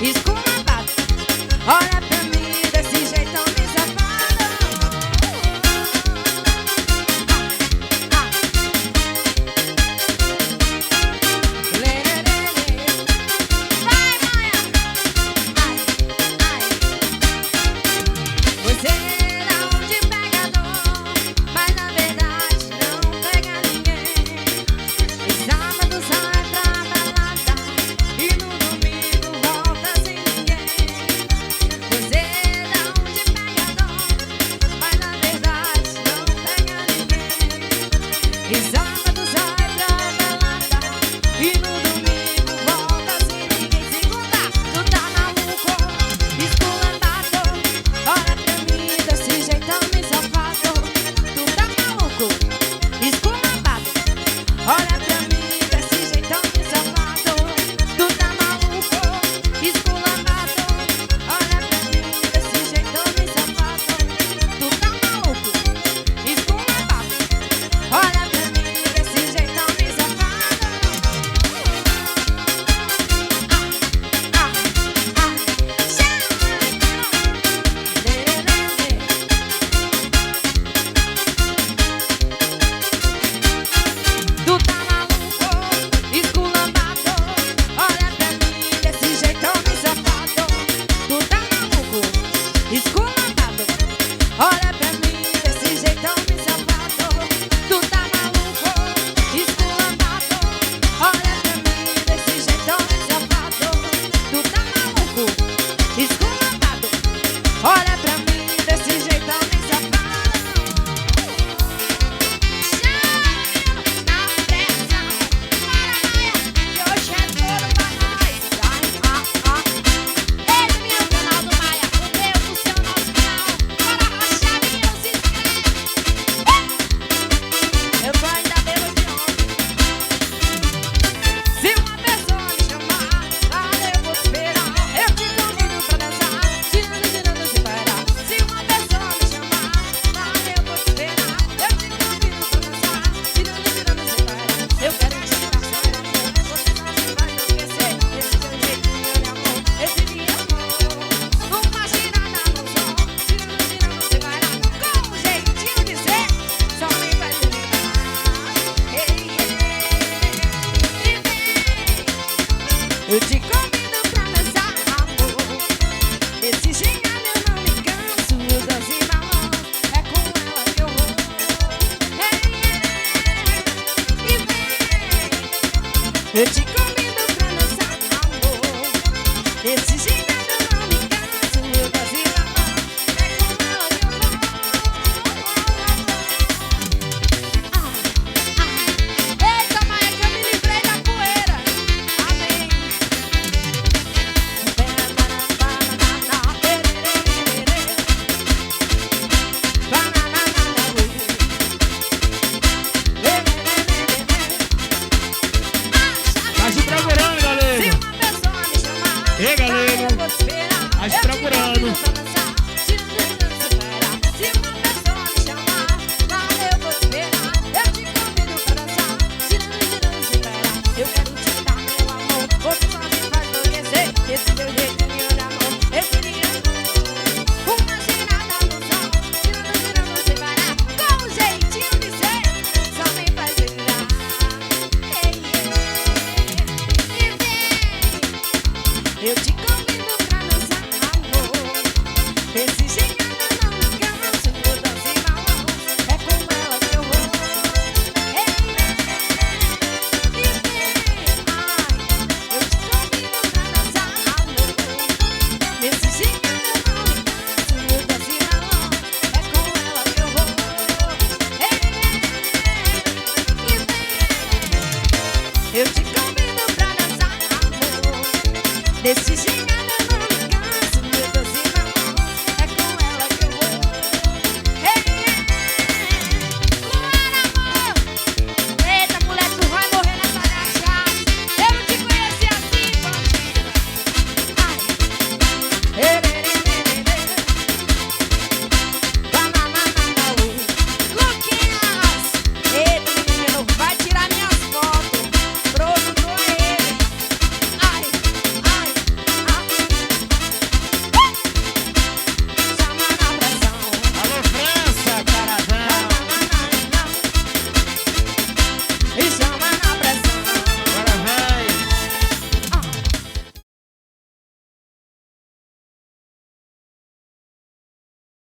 esculambado. Olha pra mim desse jeitão me safado. Vai, Maia. Ai, ai. Você é um de pegador, mas na verdade não pega ninguém. E sábado sai pra balada e no domingo volta sem ninguém. Você é um de pegador, mas na verdade não pega ninguém. E sábado sai pra balada e no domingo volta sem ninguém. Segunda, tu tá maluco, esculambado. Olha pra mim desse jeitão me safado. Tu tá maluco, esculambado. Olha pra mim desse jeitão me safado. Tu tá maluco, esculambado. Olha pra mim desse jeitão me safado. Tu tá maluco, esculambado. Olha pra mim desse jeitão me safado. Tu tá maluco, esculambado. Olha pra mim desse jeitão me safado. Tu tá maluco, esculambado. Olha pra mim desse jeitão me safado. Tu tá maluco, esculambado. Olha pra mim desse jeitão me safado. Tu tá maluco, esculambado. Olha pra mim desse jeitão me safado. Na pressa, para Maia, que hoje é tudo pra nós. Esse é meu canal do Maia, o meu, o seu, nosso canal. Bora rachar, menino, se inscreve. Eu tô ainda bebo de ontem. Se uma pessoa me chamar, eu vou esperar. Eu te convido pra dançar, girando, girando, se parar. Se uma pessoa me chamar, eu vou esperar. Eu te convido pra dançar, girando, girando, se parar. Eu quero te tirar seu amor, você não me vai esquecer. Esse seu jeito, meu amor, esse meu amor. Uma girada no som, girando, girando, se parar. Com um jeitinho de ser, só me faz lembrar. Eu te convido pra dançar, amor. Esse gingado eu não me canso. Eu danço em balão, é com ela que eu vou. E vem. Eu te convido pra dançar, amor. Esse gingado eu não me canso. Eu danço em balão, é com ela que eu vou. Eita, Maia, que eu me livrei da poeira. Amém. Tá se procurando, Se galera. uma pessoa me chamar, Ei, galera. eu vou te esperar. Tá se Eu te procurando. convido pra dançar, girando, girando, se parar. Se uma pessoa me chamar, eu vou te esperar. Eu te convido pra dançar, girando, girando, se parar. Eu quero te dar meu amor, você só me faz enlouquecer. Esse seu jeito, meu amor, esse meu amor. Uma girada no som, girando, girando, se parar. Com um jeitinho de ser, só me faz lembrar. E vem. Eu te convido pra dançar, amor. Esse gingado eu não me canso. Eu danço em balão, é com ela que eu vou. E vem. Ai, eu te convido pra dançar, amor. Esse gingado eu não me canso. Eu danço em balão, é com ela que eu vou. E vem. Eu te convido pra dançar, amor. Desse gingado